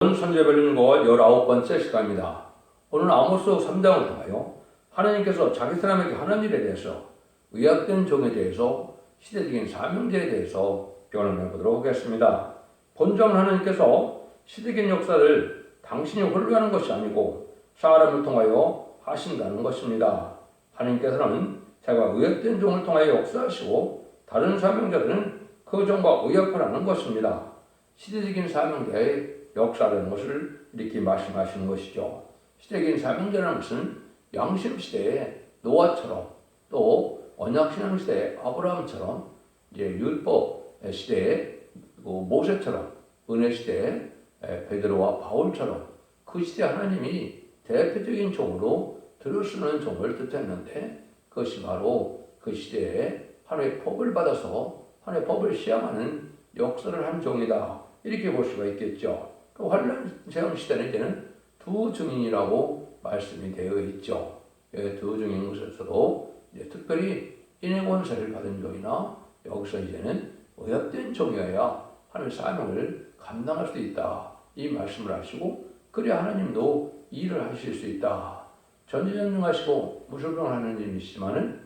본 선제별린고 19번째 시간입니다. 오늘 아모스 3장을 통하여 하나님께서 자기 사람에게 하는 일에 대해서 의약된 종에 대해서 시대적인 사명제에 대해서 변론해 보도록 하겠습니다. 본章하나님께서 시대적인 역사를 당신이 홀로 하는 것이 아니고 사람을 통하여 하신다는 것입니다. 하나님께서는 자기가 의약된 종을 통하여 역사하시고 다른 사명자들은 그 종과 의약하라는 것입니다. 시대적인 사명자의 역사라는 것을 이렇게 말씀하시는 것이죠. 시대적인 사명자라는 것은 양심시대의 노아처럼 또 언약신앙 시대의 아브라함처럼 이제 율법 시대의 모세처럼 은혜 시대의 베드로와 바울처럼 그 시대 하나님이 대표적인 종으로 들어쓰는 종을 뜻했는데 그것이 바로 그 시대에 하나님의 법을 받아서 하나님의 법을 시행하는 역사를 한 종이다. 이렇게 볼 수가 있겠죠. 그 환란 세상 시대는 이제는 두 증인이라고 말씀이 되어 있죠. 두 증인 것에서도 특별히 인의 권세를 받은 종이나 여기서 이제는 의협된 종이어야 하나님의 사명을 감당할 수 있다. 이 말씀을 하시고 그래야 하나님도 일을 하실 수 있다. 전지전능하시고 무소불능한 하나님이시지만은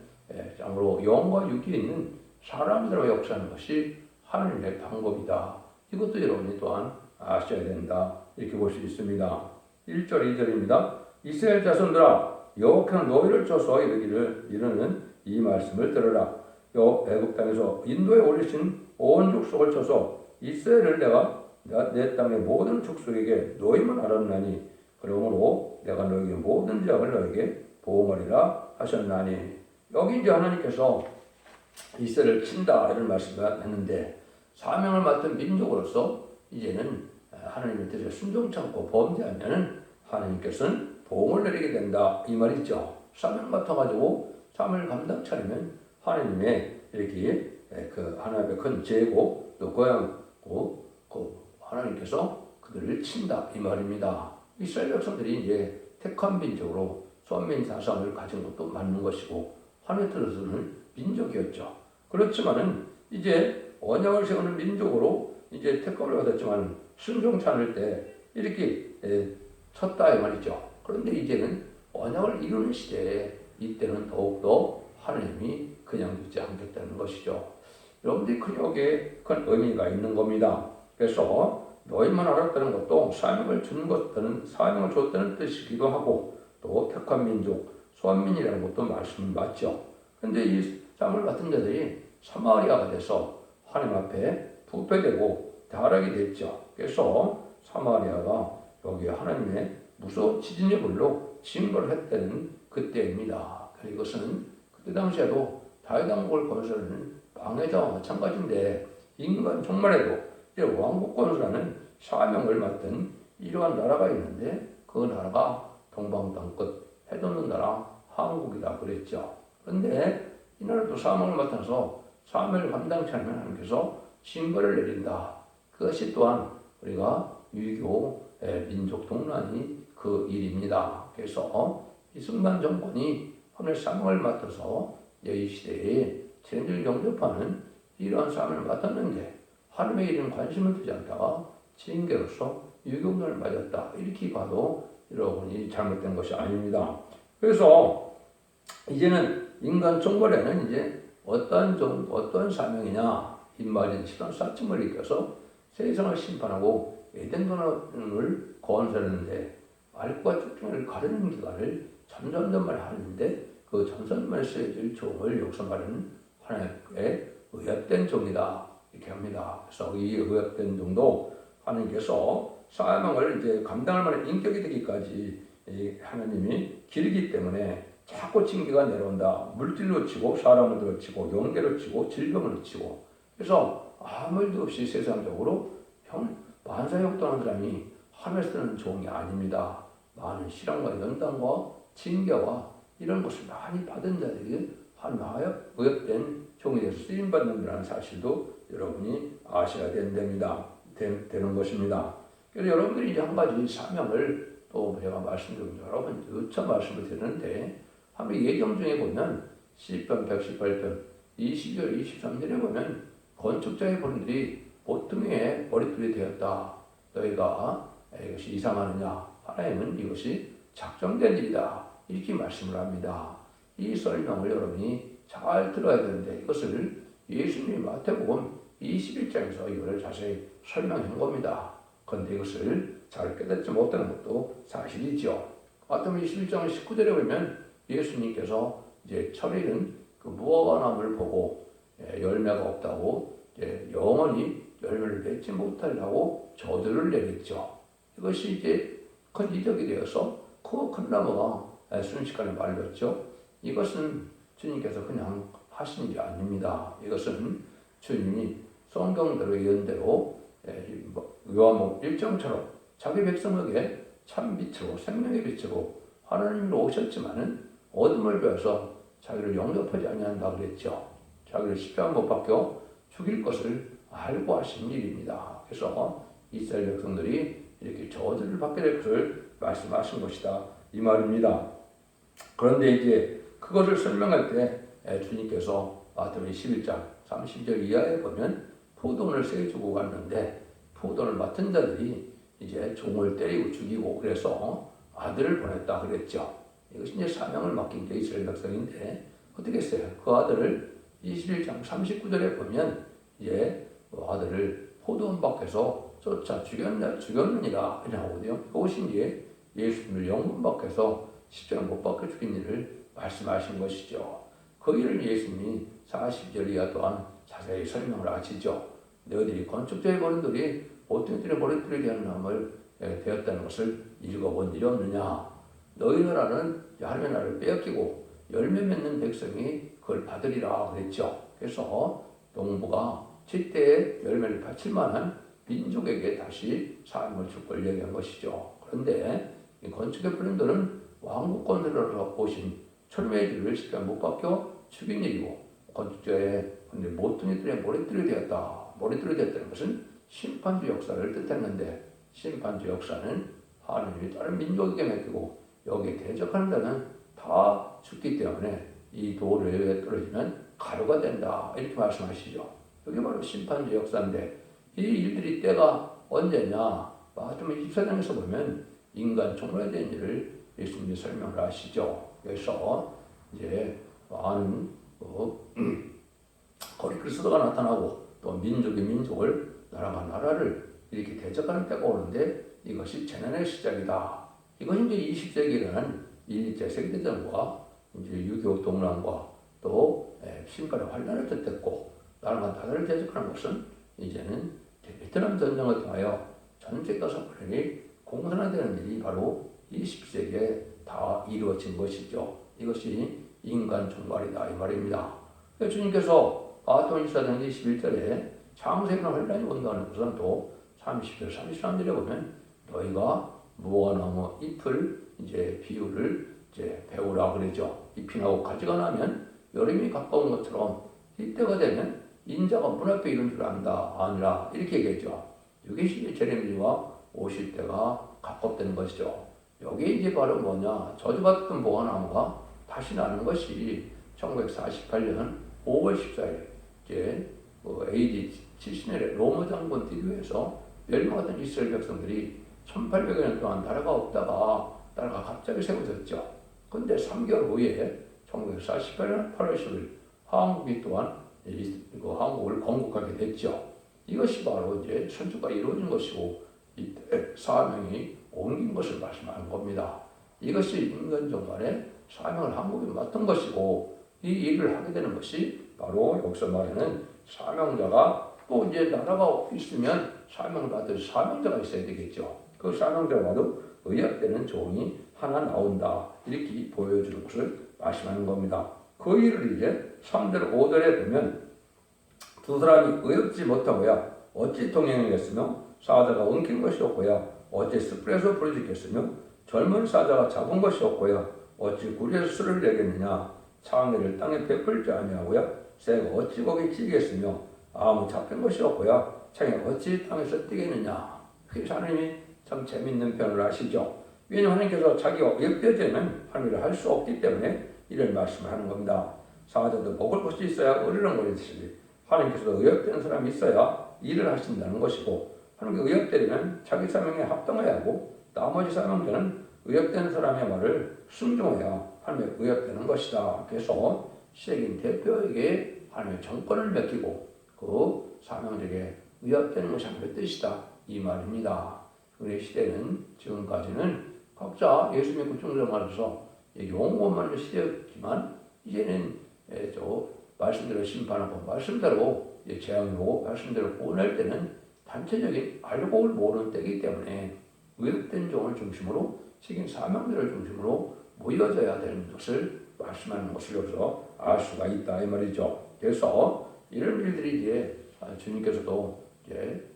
참으로 영과 육이 있는 사람들과 역사하는 것이 하나님의 방법이다. 이것도 여러분이 또한 아셔야 된다. 이렇게 볼 수 있습니다. 1절 2절입니다. 이스라엘 자손들아 여호와께서 너희를 쳐서 이르는 이 말씀을 들으라. 애굽 땅에서 인도에 올리신 온 족속을 쳐서 이스라엘을 내가 내 땅의 모든 족속에게 너희만 알았나니 그러므로 내가 너희에게 모든 지역을 너희에게 보응하리라 하셨나니. 여기 이제 하나님께서 이스라엘을 친다 이런 말씀을 했는데 사명을 맡은 민족으로서 이제는 하나님의 뜻에 순종치 않고 범죄하면 하나님께서는 보응을 내리게 된다 이 말이죠. 사명 맡아가지고 삶을 감당치 않으면 하나님의 이렇게 그 하나님의 큰 죄고 또 고향고 그 하나님께서 그들을 친다 이 말입니다. 이스라엘 백성들이 이제 택한 민족으로 선민 사상을 가진 것도 맞는 것이고 하나님 뜻으로는 민족이었죠. 그렇지만은 이제 언약을 세우는 민족으로 이제 택함을 받았지만 순종치 않을 때 이렇게 쳤다 이 말이죠. 그런데 이제는 언약을 이루는 시대에 이때는 더욱더 하나님이 그냥 두지 않겠다는 것이죠. 여러분들이 여기에 큰 의미가 있는 겁니다. 그래서 너희만 알았다는 것도 사명을 주는 것들은 사명을 줬다는 뜻이기도 하고 또 택한 민족 소환민이라는 것도 말씀은 맞죠. 그런데 이 사명을 맡은 자들이 사마리아가 돼서 하나님 앞에 부패되고 타락이 됐죠. 그래서 사마리아가 여기 하나님의 무서운 지진의 불로 징벌을 했다는 그때입니다. 이것은 그때 당시에도 다윗 왕국을 건설하는 방해자와 마찬가지인데 인간 종말에도 이제 왕국 건설하는 사명을 맡은 이러한 나라가 있는데 그 나라가 동방 땅끝 해돋는 나라 한국이다 그랬죠. 그런데 이 나라도 사명을 맡아서 사명을 감당치 않으면 하나님께서 징벌을 내린다. 그것이 또한 우리가 유교 민족 동란이 그 일입니다. 그래서 이승만 정권이 하나님의 사명을 맡아서 이 시대에 천지를 영접하는 이러한 사명을 맡았는데 하나님의 일은 관심을 두지 않다가 징계로서 유교문을 맞았다. 이렇게 봐도 여러분이 잘못된 것이 아닙니다. 그래서 이제는 인간 종벌에는 이제 어떤 사명이냐 인마진 시간 사침을 일으켜서 세상을 심판하고 에덴 동산을 건설하는데 말과 쭉중을 가르는 기간을 전전전만 하는데 그 전전만 쓰여질 종을 여기서 말하는 하나님의 의협된 종이다 이렇게 합니다. 그래서 이 의협된 종도 하나님께서 사명을 이제 감당할 만한 인격이 되기까지 하나님이 길기 때문에 자꾸 징계가 내려온다. 물질로 치고 사람으로 치고 영계로 치고 질병으로 치고 그래서 아무 일도 없이 세상적으로 만사형통한 사람이 하늘에 쓰는 종이 아닙니다. 많은 시련과 연단과 징계와 이런 것을 많이 받은 자들이 하나의 의협된 종이 돼서 쓰임받는다는 사실도 여러분이 아셔야 되는 것입니다. 그래서 여러분들이 이제 한 가지 사명을 또 제가 말씀드린 여러분 여차 말씀을 드리는데 한번 예경 중에 보면 시편 118편 22절 23절에 보면 건축자의 본들이 보통의 머릿돌이 되었다. 너희가 이것이 이상하느냐? 하나님은 이것이 작정된 일이다. 이렇게 말씀을 합니다. 이 설명을 여러분이 잘 들어야 되는데 이것을 예수님이 마태복음 21장에서 이걸 자세히 설명한 겁니다. 그런데 이것을 잘 깨닫지 못하는 것도 사실이죠. 마태복음 21장 19절에 보면 예수님께서 이제 철이는 그 무화과나무를 보고 열매가 없다고 이제 영원히 열매를 맺지 못하려고 저주를 내렸죠. 이것이 이제 큰 이적이 되어서 그 큰 나무가 순식간에 말렸죠. 이것은 주님께서 그냥 하신 일이 아닙니다. 이것은 주님이 성경대로 예언대로 요한복음 1장처럼 자기 백성에게 참 빛으로 생명의 빛으로 하나님으로 오셨지만은 어둠을 배워서 자기를 영접하지 아니한다 그랬죠. 자기를 십자가 못 박혀 죽일 것을 알고 하신 일입니다. 그래서 이스라엘 백성들이 이렇게 저주를 받게 될 것을 말씀하신 것이다 이 말입니다. 그런데 이제 그것을 설명할 때 주님께서 마태복음 11장 30절 이하에 보면 포도원을 세 주고 갔는데 포도원을 맡은 자들이 이제 종을 때리고 죽이고 그래서 아들을 보냈다 그랬죠. 이것이 이제 사명을 맡긴 게 이스라엘 백성인데 어떻게 했어요? 그 아들을 21장 39절에 보면 이제 그 아들을 포도원 밖에서 쫓아 죽였느니라 이렇게 하거든요. 그것이 이제 예수님을 영문 밖에서 십자가 못 박혀 죽인 일을 말씀하신 것이죠. 그 일을 예수님이 40절 이하 또한 자세히 설명을 하시죠. 너희들이 건축자의 머리들이 보통 들의 머리들이 되는 나무를 되었다는 것을 읽어본 일이 없느냐. 너희 나라는 하나님의 나라를 빼앗기고 열매 맺는 백성이 그걸 받으리라 그랬죠. 그래서 농부가 제때에 열매를 바칠 만한 민족에게 다시 사명을 줄 걸 얘기한 것이죠. 그런데 이 건축의 분들은 왕국권으로 오신 철매들을 십자가 못 박혀 죽인 일이고 건축자의 모퉁이들의 머리들이 되었다. 머리들이 되었다는 것은 심판주 역사를 뜻했는데 심판주 역사는 하나님이 다른 민족에게 맡기고 여기에 대적하는 자는 다 죽기 때문에 이 돌에 떨어지면 가루가 된다. 이렇게 말씀하시죠. 여기 바로 심판주 역사인데 이 일들이 때가 언제냐? 마태복음 24장에서 보면 인간 종말된 일을 예수님이 설명을 하시죠. 그래서 이제 많은 거리 그리스도가 나타나고 또 민족이 민족을 나라가 나라를 이렇게 대적하는 때가 오는데 이것이 재난의 시작이다. 이것이 이제 20세기에 일어난 1, 2차 세계대전과 이제 6.25 동란과 또 신간의 환란을 뜻했고 나라가 나라를 대적하는 것은 이제는 베트남 전쟁을 통하여 전 세계 성권이 공산화되는 일이 바로 20세기에 다 이루어진 것이죠. 이것이 인간 종말이다 이 말입니다. 주님께서 마태복음 24장 21절에 창세기나 환란이 온다는 것은 또 30절 33절에 보면 너희가 무화과나무 잎을 이제 비유를 이제 배우라 그러죠. 잎이 나고 가지가 나면 여름이 가까운 것처럼 이때가 되면 인자가 문 앞에 이른 줄 안다 아니라 이렇게 얘기했죠. 이게 제레미야가 오실 때가 가깝다는 것이죠. 여기 이제 바로 뭐냐 저주받던 무화과나무가 다시 나는 것이 1948년 5월 14일 이제 AD 70년에 로마 장군 디도에서 멸망했던 이스라엘 백성들이 1800여 년 동안 나라가 없다가 나라가 갑자기 세워졌죠. 그런데 3개월 후에 1948년 8월 10일 한국이 또한 한국을 건국하게 됐죠. 이것이 바로 이제 선주가 이루어진 것이고 이때 사명이 옮긴 것을 말씀하는 겁니다. 이것이 인간 종말에 사명을 한국에 맡은 것이고 이 일을 하게 되는 것이 바로 여기서 말하는 사명자가 또 이제 나라가 있으면 사명을 받을 사명자가 있어야 되겠죠. 그 사명자가 바로 의약되는 종이 하나 나온다. 이렇게 보여주는 것을 말씀하는 겁니다. 그 일을 이제 3절 5절에 보면 두 사람이 의롭지 못하고야 어찌 동행하겠으며 사자가 엉킨 것이 없고야 어찌 숯불에서 부르짖겠으며 젊은 사자가 잡은 것이 없고야 어찌 구리에서 술을 내겠느냐 창의를 땅에 베풀지 아니하고야 새가 어찌 거기 찌겠으며 아무 잡힌 것이 없고야 창이 어찌 땅에서 뛰겠느냐. 그래서 하나님이 참 재밌는 표현을 하시죠. 왜냐하면 하나님께서 자기가 의롭되면 하나님을 할 수 없기 때문에 이런 말씀을 하는 겁니다. 사자도 먹을 것이 있어야 어리렁거리듯이 하나님께서도 의롭된 사람이 있어야 일을 하신다는 것이고 하나님께 의역되려면 자기 사명에 합당해야 하고 나머지 사명자는 의역된 사람의 말을 순종해야 하나님의 의역되는 것이다. 그래서 시대인 대표에게 하나님의 정권을 맡기고 그 사명자에게 의역되는 것이 하나님의 뜻이다. 이 말입니다. 우리 시대는 지금까지는 각자 예수 믿고 중생활에서 용어만 시대였지만 이제는 말씀대로 심판하고 말씀대로 재앙이고 말씀대로 구원할 때는 단체적인 알고 모르는 때이기 때문에 의역된 종을 중심으로 책임 사명자를 중심으로 모여져야 되는 것을 말씀하는 것을 여기서 알 수가 있다 이 말이죠. 그래서 이런 일들이 이제 주님께서도 이제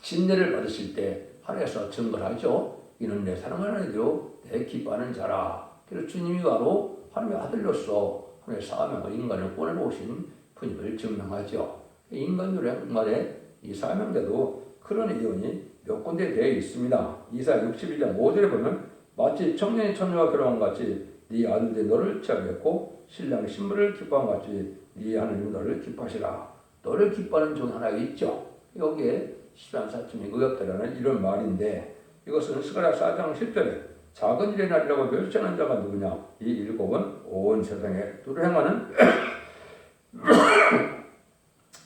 침례를 받으실 때 하늘에서 증거를 하죠. 이는 내 사랑하는 아들이요 내 기뻐하는 자라. 그래서 주님이 바로 하나님의 아들로서 하나님의 사명을 인간을 보내오신 분임을 증명하죠. 인간들의 이 사명자도 그런 예언이 몇 군데 되어 있습니다. 이사야 61장 5절에 보면 마치 청년이 처녀와 결혼한 같이 네 아들들이 너를 취하겠고 신랑이 신부를 기뻐한 같이 네 하나님 너를 기뻐하시라. 너를 기뻐하는 종 하나 있죠. 여기에 시간 사춘이 의역되라는 이런 말인데 이것은 스가랴 4장 10절에 작은 일의 날이라고 멸시하는 자가 누구냐? 이 일곱은 온 세상에 두루 행하는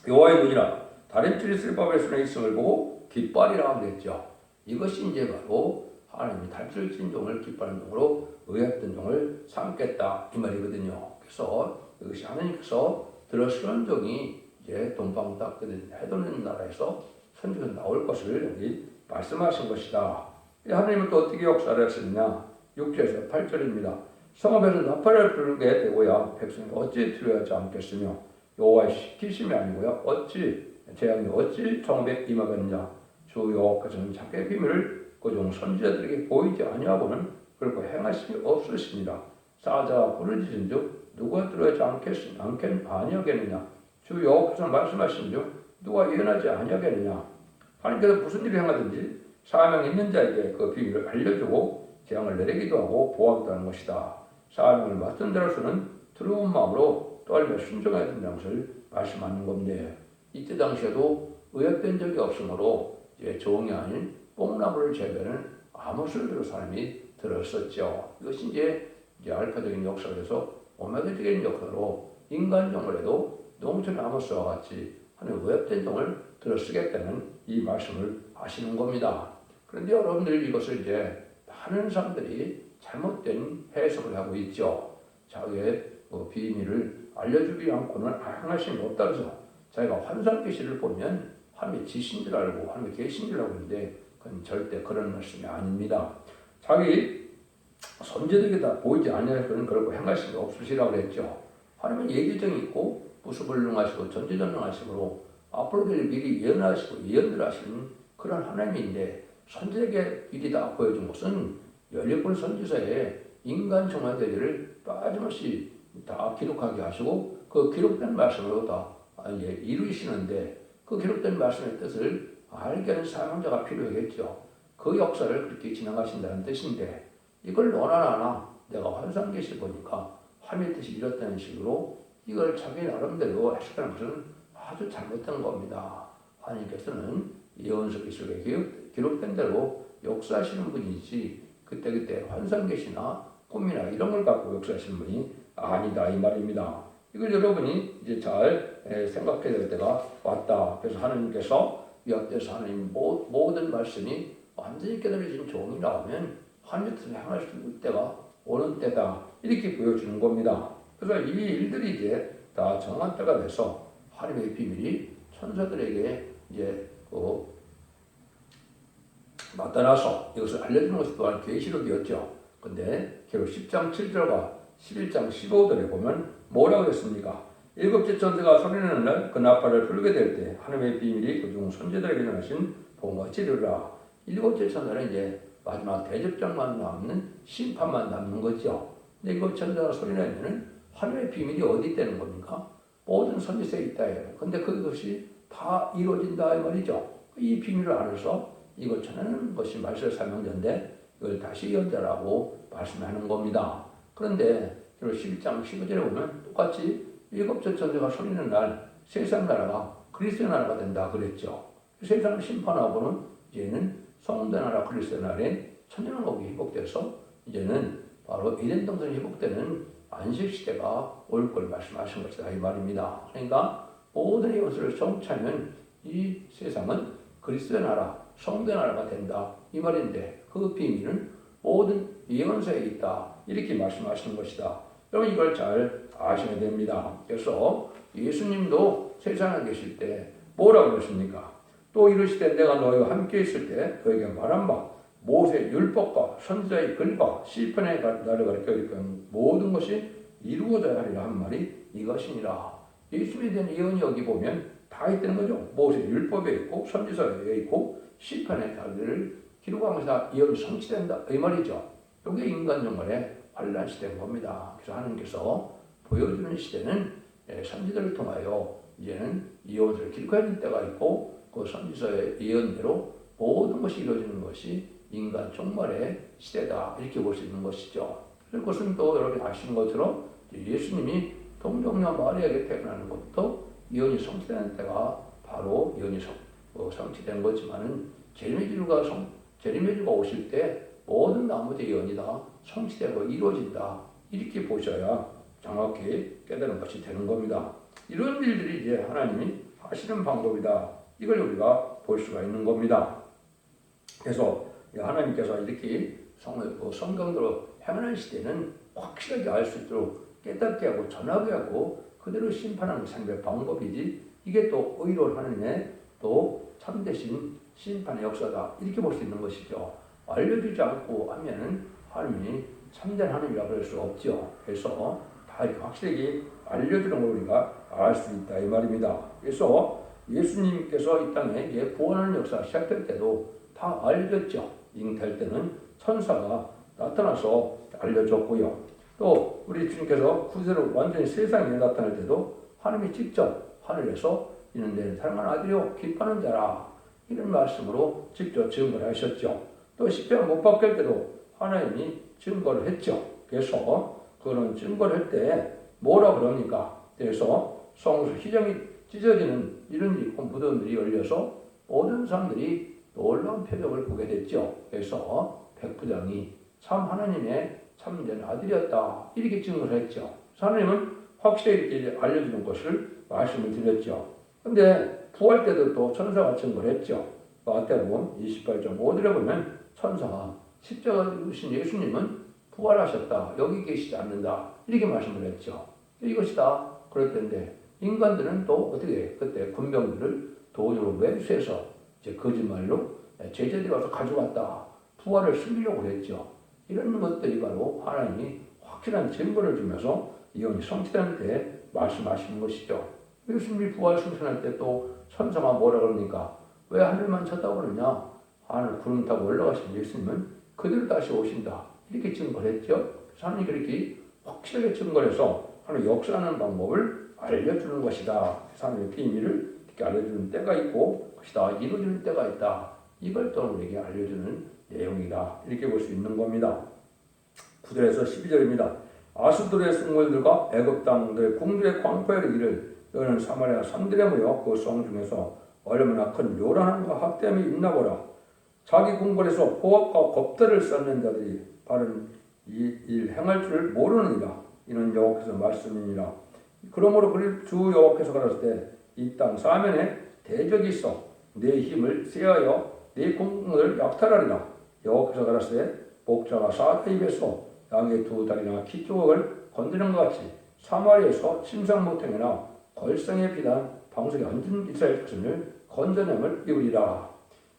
여호와의 눈이라 다림줄이 슬밥의 손에 있음을 보고 기뻐하리라 그랬죠. 이것이 이제 바로 하나님이 다림줄 친 종을 기뻐하는 종으로 의역된 종을 삼겠다 이 말이거든요. 그래서 이것이 하나님께서 들어서는 종이 이제 동방 닦거든 해도는 나라에서 선지가 나올 것을 여기 말씀하신 것이다. 하나님은 또 어떻게 역사를 했느냐? 6절에서 8절입니다. 성읍에서 나팔을 불게 되고야 백성이 어찌 두려워하지 않겠으며 여호와의 시키심이 아니고야 어찌 재앙이 어찌 성읍에 임하겠느냐? 주 여호와께서는 자기의 비밀을 그종 선지자들에게 보이지 아니하고는 그렇고 행하심이 없으십니다. 사자가 부르짖은즉 누가 두려워하지 아니하겠느냐? 주 여호와께서는 말씀하신즉 누가 예언하지 아니하겠느냐? 하나님께서 무슨 일을 행하든지 사명 있는 자에게 그 비밀을 알려주고 재앙을 내리기도 하고 보호하기도 하는 것이다. 사명을 맡은 자로서는 두려운 마음으로 떨며 순종해야 된다는 것을 말씀하는 겁니다. 이때 당시에도 의역된 적이 없으므로 종이 아닌 뽕나무를 재배하는 아모스를 사람이 들었었죠. 이것이 이제 알파적인 역사에서 오메가적인 역사로 인간종을 농촌 아모스와 같이 하는 의역된 종을 들어쓰겠다는 이 말씀을 하시는 겁니다. 그런데 여러분들이 이것을 이제 많은 사람들이 잘못된 해석을 하고 있죠. 자기의 비밀을 알려주지 않고는 행하심이 없다 그래서 자기가 환상 계시를 보면 하나님의 지신 줄 알고 하나님의 계신 줄 알고 있는데 그건 절대 그런 말씀이 아닙니다. 자기 선지자에게 다 보이지 아니하시고는 그렇고 행하심이 없으시라고 그랬죠. 하나님은 예기정이 있고 무수불능하시고 전지전능하시므로 앞으로 될 미리 예언하시고 예언들 하시는 그런 하나님인데 선지자에게 미리 다 보여준 것은 17번 선지서에 인간 정화대를 빠짐없이 다 기록하게 하시고 그 기록된 말씀으로 다 이루시는데 그 기록된 말씀의 뜻을 알게 하는 사명자가 필요하겠죠. 그 역사를 그렇게 진행하신다는 뜻인데 이걸 너나 내가 환상 계시를 보니까 하나님의 뜻이 이렇다는 식으로 이걸 자기 나름대로 해석하는 것은 아주 잘못된 겁니다. 하나님께서는 예언서 기술에 기록된 대로 역사하시는 분이지 그때그때 환상 계시나 꿈이나 이런 걸 갖고 역사하시는 분이 아니다 이 말입니다. 이걸 여러분이 이제 잘 생각해야 될 때가 왔다. 그래서 하나님께서 위압돼서 하나님 모든 말씀이 완전히 깨달아진 종이 나오면 하나님 뜻을 행할 수 있는 때가 오는 때다 이렇게 보여주는 겁니다. 그래서 이 일들이 이제 다 정한 때가 돼서 하나님의 비밀이 천사들에게 이제 나타나서 이것을 알려주는 것이 또한 계시로 되었죠. 근데 결국 10장 7절과 11장 15절에 보면 뭐라고 했습니까? 일곱째 천사가 소리내는 날 그 나팔을 불게 될 때 하나님의 비밀이 그중 선지자들에게 전하신 복같이 이르라. 일곱째 천사는 이제 마지막 대접장만 남는 심판만 남는 거죠. 근데 일곱 천사가 소리내면은 하나님의 비밀이 어디 있다는 겁니까? 모든 선지서에 있다 해요. 근데 그것이 다 이루어진다 이 말이죠. 이 비밀을 알아서 이걸 전하는 것이 말세 사명자인데 이걸 다시 연자라고 말씀하는 겁니다. 그런데 11장 15절에 보면 똑같이 일곱째 천사가 소리는 날 세상 나라가 그리스도의 나라가 된다 그랬죠. 세상을 심판하고는 이제는 성도의 나라 그리스도의 나라에 천년왕국이 회복돼서 이제는 바로 에덴 동산이 회복되는 안식 시대가 올 걸 말씀하신 것이다 이 말입니다. 그러니까 모든 이것을 성취하면 이 세상은 그리스도의 나라, 성도의 나라가 된다 이 말인데 그 비밀은 모든 예언서에 있다 이렇게 말씀하시는 것이다. 여러분 이걸 잘 아셔야 됩니다. 그래서 예수님도 세상에 계실 때 뭐라고 그러십니까? 또 이르시되 내가 너희와 함께 있을 때 너에게 말한 바 모세 율법과 선지자의 글과 시편의 나를 가르쳐 이르는 모든 것이 이루어져야 하리라 한 말이 이것이니라. 예수님에 대한 예언이 여기 보면 다 있다는 거죠. 모세 율법에 있고 선지서에 있고 시편의 달들을 기록하면서 예언이 성취된다 이 말이죠. 이게 인간 영혼의 환란 시대인 겁니다. 그래서 하나님께서 보여주는 시대는 선지자를 통하여 이제는 예언을 기록하는 때가 있고 그 선지서의 예언대로 모든 것이 이루어지는 것이 인간 종말의 시대다 이렇게 볼 수 있는 것이죠. 그것은 또 여러분이 아시는 것처럼 예수님이 동정녀 마리아에게 태어나는 것부터 예언이 성취되는 때가 바로 예언이 성취된 거지만은 제리메주가 오실 때 모든 나머지 예언이 다 성취되고 이루어진다 이렇게 보셔야 정확히 깨달은 것이 되는 겁니다. 이런 일들이 이제 하나님이 하시는 방법이다. 이걸 우리가 볼 수가 있는 겁니다. 그래서 하나님께서 이렇게 성경대로 행하는 시대는 확실하게 알 수 있도록 깨닫게 하고 전하게 하고 그대로 심판하는 상대 방법이지 이게 또 의로운 하나님의 또 참되신 심판의 역사다 이렇게 볼 수 있는 것이죠. 알려주지 않고 하면은 하나님이 참된 하나님이라고 할 수 없죠. 그래서 다 이렇게 확실하게 알려주는 걸 우리가 알 수 있다 이 말입니다. 그래서 예수님께서 이 땅에 이제 구원하는 역사가 시작될 때도 다 알려졌죠. 잉태할 때는 천사가 나타나서 알려줬고요. 또 우리 주님께서 구세로 완전히 세상에 나타날 때도 하나님이 직접 하늘에서 이는 내 사랑하는 아들이요 기뻐하는 자라 이런 말씀으로 직접 증거를 하셨죠. 또 십자가 못 박힐 때도 하나님이 증거를 했죠. 그래서 그런 증거를 할 때 뭐라 그럽니까? 그래서 성소 희정이 찢어지는 이런 일이 있고 무덤들이 열려서 모든 사람들이 놀라운 표적을 보게 됐죠. 그래서 백부장이 참 하나님의 참된 아들이었다 이렇게 증거를 했죠. 하나님은 확실히 이렇게 알려주는 것을 말씀을 드렸죠. 근데 부활 때도 또 천사가 증거를 했죠. 마태복음 28.5절에 보면 천사가 십자가 죽으신 예수님은 부활하셨다. 여기 계시지 않는다. 이렇게 말씀을 했죠. 이것이 다 그럴 텐데 인간들은 또 어떻게 그때 군병들을 돈으로 매수해서 이제 거짓말로 제자들이 와서 가져갔다. 부활을 숨기려고 했죠. 이런 것들이 바로 하나님이 확실한 증거를 주면서 예언이 성취될 때 말씀하시는 것이죠. 예수님이 부활 승천할 때 또 천사가 뭐라 그러니까 왜 하늘만 쳤다고 그러냐? 하늘 구름 타고 올라가신 예수님은 그대로 다시 오신다. 이렇게 증거를 했죠. 하나님이 그렇게 확실하게 증거를 해서 하나님 역사하는 방법을 알려주는 것이다. 하나님의 비밀을 이렇게 알려주는 때가 있고 그것이 다 이루어지는 때가 있다. 이걸 또 우리에게 알려주는 내용이다. 이렇게 볼 수 있는 겁니다. 9절에서 12절입니다. 아수들의 승물들과 애굽 땅들의 궁들의 광포에 이르기를 너희는 사마리아 산들에 모여 그 성 중에서 얼마나 큰 요란함과 학대함이 있나 보라. 자기 궁궐에서 포악과 겁대를 쌓는 자들이 바른 이 일 행할 줄을 모르느니라. 이는 여호와께서 말씀이니라. 그러므로 그를 주 여호와께서 가라사대 때 이 땅 사면에 대적이 있어 내 힘을 쇠하여 네 궁궐을 약탈하리라. 여호와께서 가라사대 때 목자가 사자 입에서 양의 두 다리나 키 조각을 건드는 것 같이 사마리아에서 침상 모퉁이나 걸상에 비단 방석에 앉은 이스라엘 백성을 건져냄을 입으리라.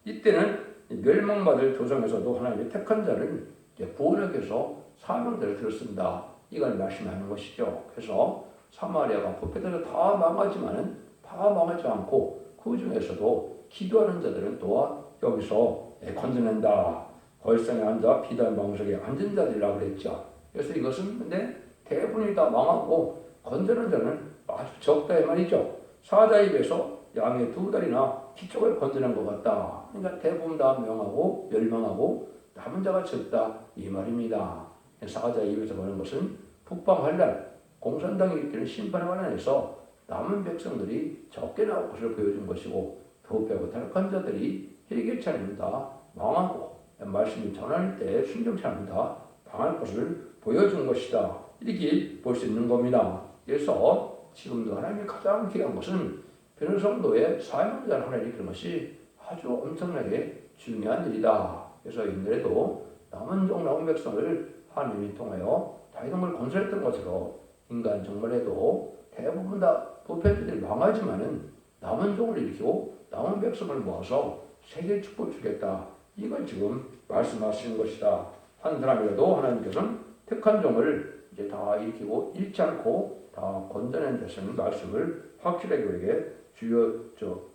이때는 멸망받을 조상에서도 하나님의 택한 자를 구원하기 위해서 사명대를 들었습니다. 이걸 말씀하는 것이죠. 그래서 사마리아가 부패대로 다 망하지만은 다 망하지 않고 그 중에서도 기도하는 자들은 또한 여기서 건져낸다. 걸상에 앉아 비단 방석에 앉은 자들이라고 그랬죠. 그래서 이것은 근데 대부분이 다 망하고 건져낸 자는 아주 적다 이 말이죠. 사자 입에서 양의 두 다리나 키 쪽을 건져낸 것 같다. 그러니까 대부분 다 명하고 멸망하고 남은 자가 적다 이 말입니다. 사자 입에서 보는 것은 북방 환란, 공산당이 일으키는 심판에 관련해서 남은 백성들이 적게 나올 것을 보여준 것이고 도 빼고 탈락한 자들이 해결치 않는다 망하고 말씀이 전할 때 순종치 않는다 당할 것을 보여준 것이다. 이렇게 볼 수 있는 겁니다. 그래서 지금도 하나님이 가장 귀한 것은 변호성도의 사명자를 하나님이 이끄는 것이 아주 엄청나게 중요한 일이다. 그래서 옛날에도 남은 종 남은 백성을 하나님이 통하여 다윗왕을 건설했던 것으로 인간 정말에도 대부분 다 부패들이 망하지만은 남은 종을 일으키고 남은 백성을 모아서 세계 축복을 주겠다. 이걸 지금 말씀하시는 것이다. 한 사람이라도 하나님께서는 택한 종을 이제 다 일으키고 잃지 않고 다 건져낸 데서는 말씀을 확실하게 우리에게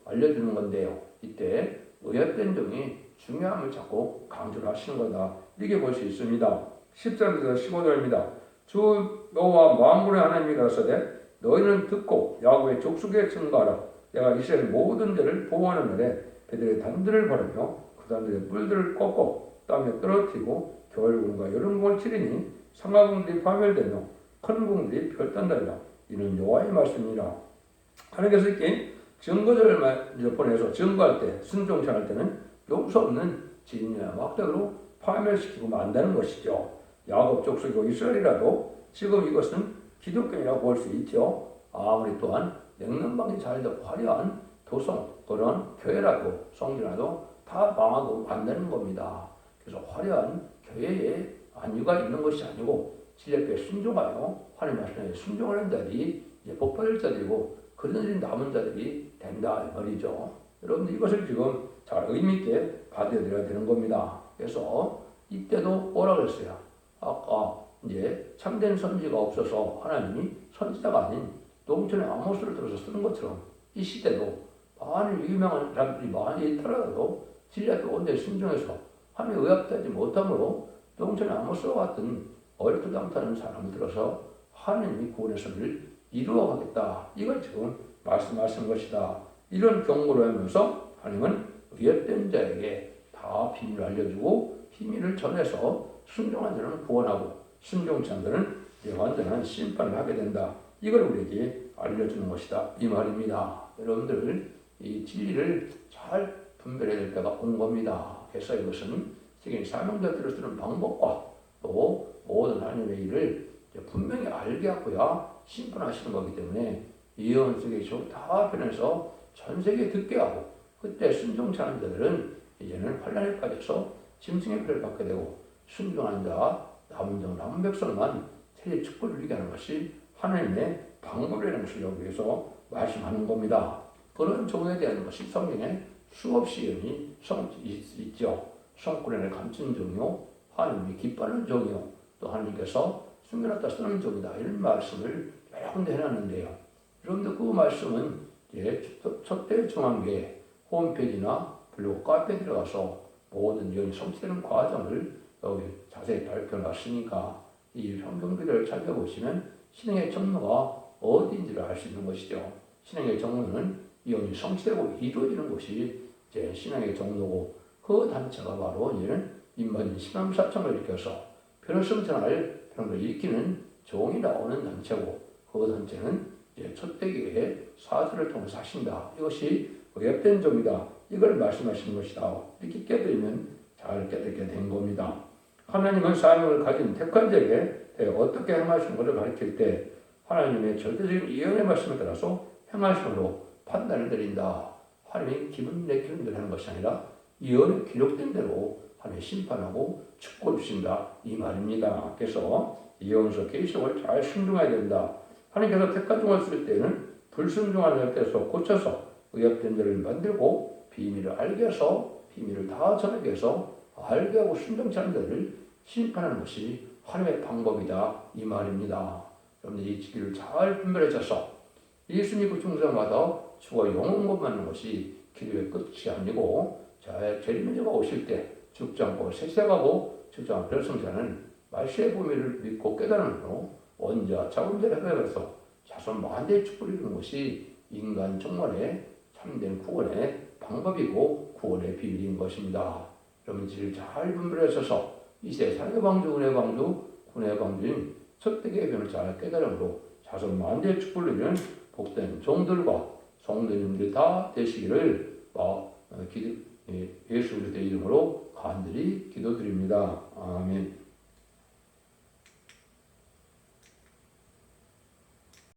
알려주는 건데요. 이때 의협된 종이 중요함을 자꾸 강조를 하시는 거다. 이렇게 볼 수 있습니다. 10절에서 15절입니다. 주 여호와 만군의 하나님이 가라사대 너희는 듣고 야곱의 족속에 증거하라. 내가 이스라엘 모든 죄를 보호하는 날에 그들의 단들을 바르며 그 단들의 뿔들을 꺾고 땅에 떨어뜨리고 겨울궁과 여름궁을 치리니 상하궁들이 파멸되며 큰 궁들이 별단달라. 이는 여호와의 말씀이라. 하나님께서 이렇게 증거들을 보내서 증거할 때 순종치 않을 때는 용서 없는 진리와 막대로 파멸시키고 만다는 것이죠. 야곱 족속이고 이스라엘이라도 지금 이것은 기독교라고 볼 수 있죠. 아무리 또한 냉난방이 잘 되고 화려한 도성 그런 교회라도 성전이라도 다 망하고 만드는 겁니다. 그래서 화려한 교회에 안위가 있는 것이 아니고 진리에 순종하여 하나님 말씀에 순종하는 자들이 이제 복받을 자들이고 그런 일이 남은 자들이 된다 이 말이죠. 여러분들 이것을 지금 잘 의미 있게 받아들여야 되는 겁니다. 그래서 이때도 뭐라 그랬어요? 아까 이제 참된 선지가 없어서 하나님이 선지자가 아닌 농촌의 아모스를 들어서 쓰는 것처럼 이 시대도 많은 유명한 사람들이 많이 있더라도 진리에 온전히 순종해서 하나님의 의합되지 못함으로 농촌의 아모스와 같은 얼토당토하는 사람을 들어서 하나님이 구원의 선을 이루어가겠다. 이걸 지금 말씀하시는 것이다. 이런 경고를 하면서 하나님은 의협된 자에게 다 비밀을 알려주고 비밀을 전해서 순종한 자는 구원하고 순종치 않은 자는 완전한 심판을 하게 된다. 이걸 우리에게 알려주는 것이다. 이 말입니다. 여러분들 이 진리를 잘 분별해야 될 때가 온 겁니다. 그래서 이것은 세계 사명자들을 쓰는 방법과 또 모든 하나님의 일을 분명히 알게 하고야 심판하시는 거기 때문에 예언 속에 다 변해서 전 세계에 듣게 하고 그때 순종치 않은 자들은 이제는 환란에 빠져서 짐승의 피를 받게 되고 순종한 자 남은 종 남은 백성만 세계 축복을 누리게 하는 것이 하나님의 방법이라는 것을 여기에서 말씀하는 겁니다. 그런 종에 대한 것이 성경에 수없이 예언이 있죠. 성구련을 감춘 종이요 하나님이 기뻐하는 종이요 또 하나님께서 숨겨놨다 쓰는 종이다 이런 말씀을 여러 군데 해놨는데요. 여러분들 그 말씀은 첫대 중앙교회 홈페이지나 블로그 카페에 들어가서 모든 예언이 성취되는 과정을 여기 자세히 밝혀놨으니까 이 성경들을 찾아보시면 신앙의 정로가 어디인지를 알 수 있는 것이죠. 신앙의 정로는 예언이 성취되고 이루어지는 곳이 이제 신앙의 정로고 그 단체가 바로 이제는 인마진 신앙사청을 일으켜서 변호성 전할 그런 걸 일으키는 종이 나오는 단체고 그 단체는 이제 첫대교회의 사주를 통해서 하신다. 이것이 의협된 종이다. 이걸 말씀하시는 것이다. 이렇게 깨달으면 잘 깨닫게 된 겁니다. 하나님은 사명을 가진 택한 자에게 어떻게 행하시는 것을 가르칠 때 하나님의 절대적인 예언의 말씀에 따라서 행하심으로 판단을 내린다. 하나님이 기분 내키는 대로 하는 것이 아니라 예언에 기록된 대로 하나님 심판하고 축복을 주신다. 이 말입니다. 그래서 예언서 계시록을 잘 순종해야 된다. 하나님께서 택한 종을 쓸 때는 불순종하는 데서 고쳐서 의협된 자를 만들고 비밀을 알게 해서 비밀을 다 전하게 해서 알게 하고 순종치 않는 자를 심판하는 것이 하나님의 방법이다. 이 말입니다. 여러분들 이 지기를 잘 분별해줘서 예수 믿고 중생마다 죽어 영원 것 맞는 것이 기도의 끝이 아니고 재림의자가 오실 때 죽지 않고 세세가고 죽지 않고 별성자는 말세의 보미를 믿고 깨달음으로 원자 자원자를 해결해서 자손 만대의 축복을 이루는 것이 인간 정말의 참된 구원의 방법이고 구원의 비밀인 것입니다. 여러분 이를 잘 분별하셔서 이세 상의 방주, 은혜 방주, 군의 방주인 첫대계의 변을 잘 깨달음으로 자손 만대의 축복을 이루는 복된 종들과 성도님들 다 되시기를 예수 그리스도의 이름으로 간절히 기도드립니다. 아멘.